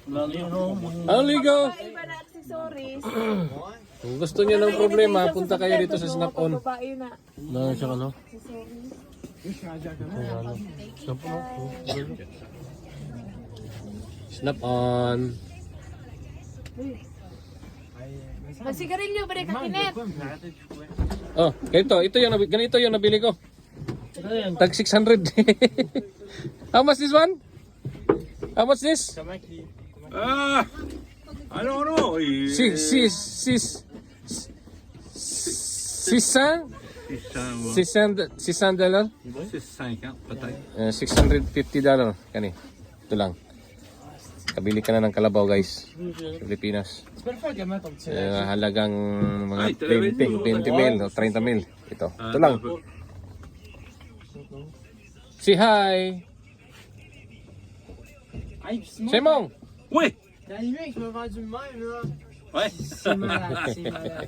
Aligo! Iba na accessories. Kung gusto niyo ng problema, punta kayo dito sa Snap On. Babae na. Ano siya ano? Accessories. Snap On. Snap On. Magsigarilyo ba rin kakinet? Oh, ganito yung nabili ko. Tag 600. How much this one? How much this? I don't know. $600? $650 kani. Ito lang. Kabili ka na ng kalabaw guys. Sa Pilipinas. Halagang mga 20 mil o 30 mil. Ito lang. Say hi. Simon. Oui. T'as animé que je me vends du même, là. Ouais. C'est malade, c'est malade.